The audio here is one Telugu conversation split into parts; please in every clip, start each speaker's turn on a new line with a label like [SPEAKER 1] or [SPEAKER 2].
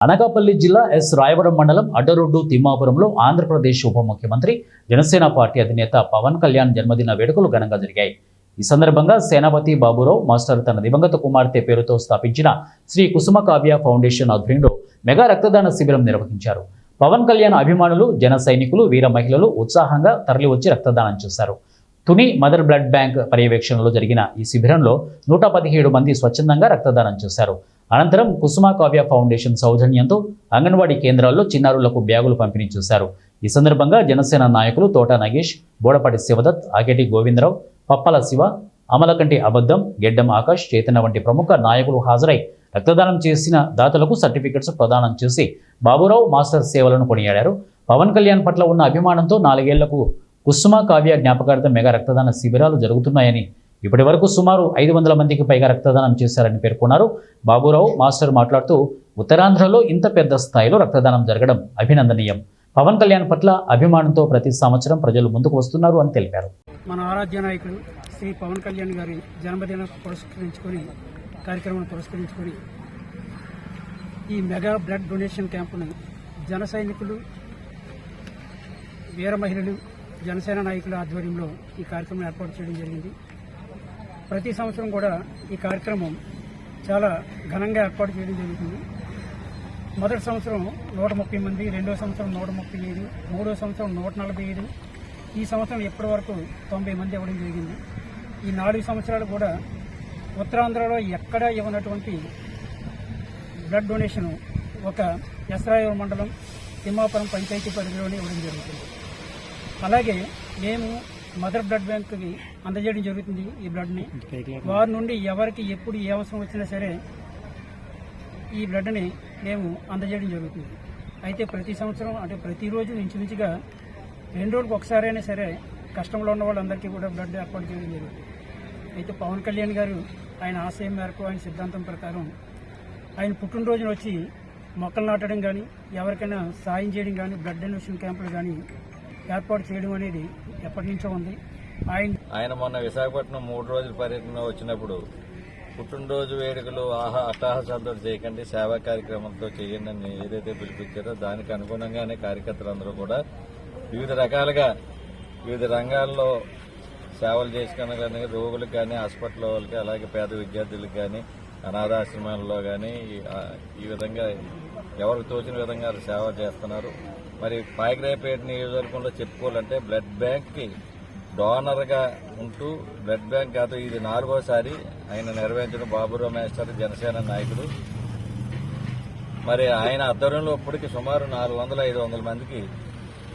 [SPEAKER 1] అనకాపల్లి జిల్లా ఎస్ రాయవరం మండలం అడ్డరోడ్డు తిమ్మాపురంలో ఆంధ్రప్రదేశ్ ఉప ముఖ్యమంత్రి జనసేన పార్టీ అధినేత పవన్ కళ్యాణ్ జన్మదిన వేడుకలు ఘనంగా జరిగాయి. ఈ సందర్భంగా సేనాపతి బాబురావు మాస్టర్ తన దివంగత కుమార్తె పేరుతో స్థాపించిన శ్రీ కుసుమ కావ్య ఫౌండేషన్ ఆధ్వర్యంలో మెగా రక్తదాన శిబిరం నిర్వహించారు. పవన్ కళ్యాణ్ అభిమానులు, జన సైనికులు, వీర మహిళలు ఉత్సాహంగా తరలివచ్చి రక్తదానం చేశారు. తుని మదర్ బ్లడ్ బ్యాంక్ పర్యవేక్షణలో జరిగిన ఈ శిబిరంలో 117 మంది స్వచ్ఛందంగా రక్తదానం చేశారు. అనంతరం కుసుమ కావ్య ఫౌండేషన్ సౌజన్యంతో అంగన్వాడీ కేంద్రాల్లో చిన్నారులకు బ్యాగులు పంపిణీ చేశారు. ఈ సందర్భంగా జనసేన నాయకులు తోట నగేష్, బోడపాటి శివదత్, ఆకేటి గోవిందరావు, పప్పల శివ, అమలకంటి అబద్దం, గెడ్డం ఆకాష్, చైతన్య వంటి ప్రముఖ నాయకులు హాజరై రక్తదానం చేసిన దాతలకు సర్టిఫికెట్స్ ప్రదానం చేసి బాబురావు మాస్టర్ సేవలను కొనియాడారు. పవన్ కళ్యాణ్ పట్ల ఉన్న అభిమానంతో 4 ఏళ్లకు కుసుమ కావ్య జ్ఞాపకార్థం మెగా రక్తదాన శిబిరాలు జరుగుతున్నాయని, ఇప్పటి వరకు సుమారు 500 మందికి పైగా రక్తదానం చేశారని పేర్కొన్నారు. బాబురావు మాస్టర్ మాట్లాడుతూ, ఉత్తరాంధ్రలో ఇంత పెద్ద స్థాయిలో రక్తదానం జరగడం అభినందనీయం. పవన్ కళ్యాణ్ పట్ల అభిమానంతో ప్రతి సంవత్సరం ప్రజలు ముందుకు వస్తున్నారు అని తెలిపారు.
[SPEAKER 2] మన ఆరాధ్య నాయకుడు శ్రీ పవన్ కళ్యాణ్ గారి జన్మదిన కార్యక్రమాన్ని పురస్కరించుకొని ఈ మెగా బ్లడ్ డొనేషన్ క్యాంపును జన సైనికులు, వీర మహిళలు, జనసేన నాయకుల ఆధ్వర్యంలో ఈ కార్యక్రమం ఏర్పాటు చేయడం జరిగింది. ప్రతి సంవత్సరం కూడా ఈ కార్యక్రమం చాలా ఘనంగా ఏర్పాటు చేయడం జరుగుతుంది. మొదటి సంవత్సరం 130 మంది, రెండో సంవత్సరం 135, మూడో సంవత్సరం 145, ఈ సంవత్సరం ఇప్పటి వరకు 90 మంది ఇవ్వడం జరిగింది. ఈ 4 సంవత్సరాలు కూడా ఉత్తరాంధ్రలో ఎక్కడా ఇవ్వనటువంటి బ్లడ్ డొనేషన్ ఒక ఎస్రాయవరం మండలం తిమ్మాపురం పంచాయతీ పరిధిలోనే ఇవ్వడం జరుగుతుంది. అలాగే మేము మదర్ బ్లడ్ బ్యాంక్కి అందజేయడం జరుగుతుంది. ఈ బ్లడ్ని వారి నుండి ఎవరికి ఎప్పుడు ఏ అవసరం వచ్చినా సరే ఈ బ్లడ్ని మేము అందజేయడం జరుగుతుంది. అయితే ప్రతి సంవత్సరం అంటే ప్రతిరోజు ఇంచుమించుగా 2 రోజులకు ఒకసారైనా సరే కష్టంలో ఉన్న వాళ్ళందరికీ కూడా బ్లడ్ ఏర్పాటు చేయడం జరుగుతుంది. అయితే పవన్ కళ్యాణ్ గారు ఆయన ఆశయం మేరకు, ఆయన సిద్ధాంతం ప్రకారం ఆయన పుట్టినరోజున వచ్చి మొక్కలు నాటడం కానీ, ఎవరికైనా సాయం చేయడం కానీ, బ్లడ్ డొనేషన్ క్యాంపులు కానీ ఏర్పాటు చేయడం అనేది ఎప్పటి నుంచో ఉంది.
[SPEAKER 3] ఆయన మొన్న విశాఖపట్నం 3 రోజుల పర్యటన వచ్చినప్పుడు పుట్టినరోజు వేడుకలు అట్టహాసాలతో చేయకండి, సేవా కార్యక్రమంతో చేయండి అని ఏదైతే పిలిపించారో దానికి అనుగుణంగానే కార్యకర్తలందరూ కూడా వివిధ రకాలుగా వివిధ రంగాల్లో సేవలు చేసుకుని రోగులకు కానీ, హాస్పిటల్ వాళ్ళకి, అలాగే పేద విద్యార్థులకు కానీ, అనాథాశ్రమాల్లో కానీ ఈ విధంగా ఎవరికి తోచిన విధంగా సేవ చేస్తున్నారు. మరి పాయకరాయపేట నియోజకవర్గంలో చెప్పుకోవాలంటే బ్లడ్ బ్యాంక్కి డోనర్గా ఉంటూ బ్లడ్ బ్యాంక్ కాదు ఇది 4వసారి ఆయన నిర్వహించిన బాబురావు మాస్టర్ జనసేన నాయకుడు. మరి ఆయన ఆధ్వర్యంలో ఇప్పటికి సుమారు 400-500 మందికి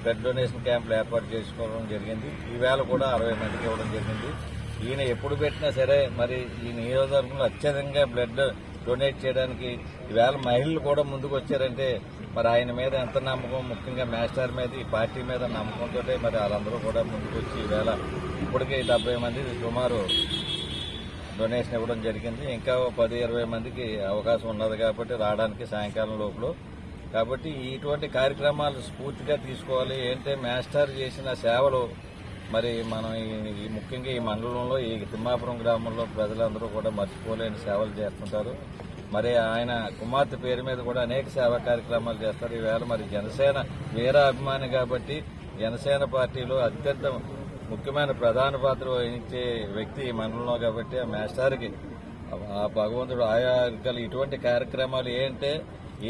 [SPEAKER 3] బ్లడ్ డొనేషన్ క్యాంపులు ఏర్పాటు చేసుకోవడం జరిగింది. ఈవేళ కూడా 60 మందికి ఇవ్వడం జరిగింది. ఈయన ఎప్పుడు పెట్టినా సరే మరి ఈ నియోజకవర్గంలో అత్యధికంగా బ్లడ్ డొనేట్ చేయడానికి ఈవేళ మహిళలు కూడా ముందుకు వచ్చారంటే మరి ఆయన మీద ఎంత నమ్మకం, ముఖ్యంగా మాస్టర్ మీద, ఈ పార్టీ మీద నమ్మకంతో మరి వాళ్ళందరూ కూడా ముందుకు వచ్చి ఈవేళ ఇప్పటికే 70 మంది సుమారు డొనేషన్ ఇవ్వడం జరిగింది. ఇంకా 10-20 మందికి అవకాశం ఉన్నది కాబట్టి రావడానికి సాయంకాలం లోపల. కాబట్టి ఇటువంటి కార్యక్రమాలు స్ఫూర్తిగా తీసుకోవాలి. ఏంటంటే మాస్టర్ చేసిన సేవలు మరి మనం ముఖ్యంగా ఈ మండలంలో, ఈ తిమ్మాపురం గ్రామంలో ప్రజలందరూ కూడా మర్చిపోలేని సేవలు చేస్తుంటారు. మరి ఆయన కుమార్తె పేరు మీద కూడా అనేక సేవా కార్యక్రమాలు చేస్తారు. ఈవేళ మరి జనసేన వీర అభిమాని కాబట్టి జనసేన పార్టీలో అత్యంత ముఖ్యమైన ప్రధాన పాత్ర వహించే వ్యక్తి ఈ మండలంలో కాబట్టి ఆ మాస్టర్కి ఆ భగవంతుడు ఆయా ఇటువంటి కార్యక్రమాలు ఏంటంటే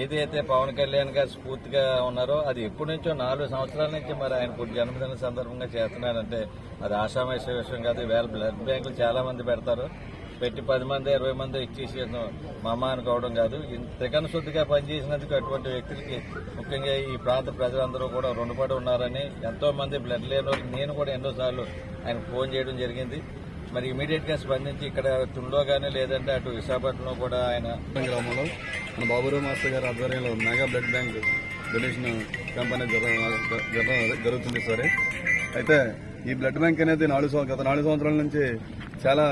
[SPEAKER 3] ఏదైతే పవన్ కళ్యాణ్ గారు స్ఫూర్తిగా ఉన్నారో అది ఎప్పటి నుంచో 4 సంవత్సరాల నుంచి మరి ఆయన జన్మదిన సందర్భంగా చేస్తున్నారంటే అది ఆషామాష విషయం కాదు. ఈవేళ బ్లడ్ బ్యాంకులు చాలా మంది పెడతారు, పెట్టి 10 మంది 20 మంది ఇచ్చేసి మమ్మ అనుకోవడం కాదు. త్రికరణ శుద్ధిగా పనిచేసినందుకు అటువంటి వ్యక్తులకి ముఖ్యంగా ఈ ప్రాంత ప్రజలందరూ కూడా రుణపడి ఉన్నారని, ఎంతో మంది బ్లడ్ లేని వాళ్ళకి నేను కూడా ఎన్నోసార్లు ఆయన ఫోన్ చేయడం జరిగింది. మరి ఇమీడియట్ గా స్పందించి ఇక్కడ తుల్లో కానీ లేదంటే అటు విశాఖపట్నంలో కూడా ఆయన
[SPEAKER 4] గ్రామంలో మన బాబురావు మాస్టర్ గారి ఆధ్వర్యంలో mega blood bank donation camp అనేది జరుగుతుంది సరే. అయితే ఈ బ్లడ్ బ్యాంక్ అనేది గత 4 సంవత్సరాల నుంచి చాలా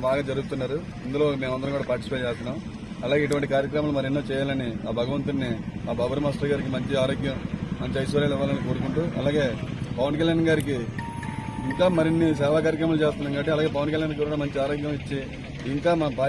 [SPEAKER 4] బాగా జరుగుతున్నారు. ఇందులో మేమందరం కూడా పార్టిసిపేట్ చేస్తున్నాం. అలాగే ఇటువంటి కార్యక్రమాలు మరి ఎన్నో చేయాలని ఆ భగవంతుడిని, ఆ బాబురావు మాస్టర్ గారికి మంచి ఆరోగ్యం, మంచి ఐశ్వర్యాలు ఇవ్వాలని కోరుకుంటూ, అలాగే పవన్ కళ్యాణ్ గారికి ఇంకా మరిన్ని సేవా కార్యక్రమాలు చేస్తున్నాం కాబట్టి అలాగే పవన్ కళ్యాణ్ కూడా మంచి ఆరోగ్యం ఇచ్చి ఇంకా మా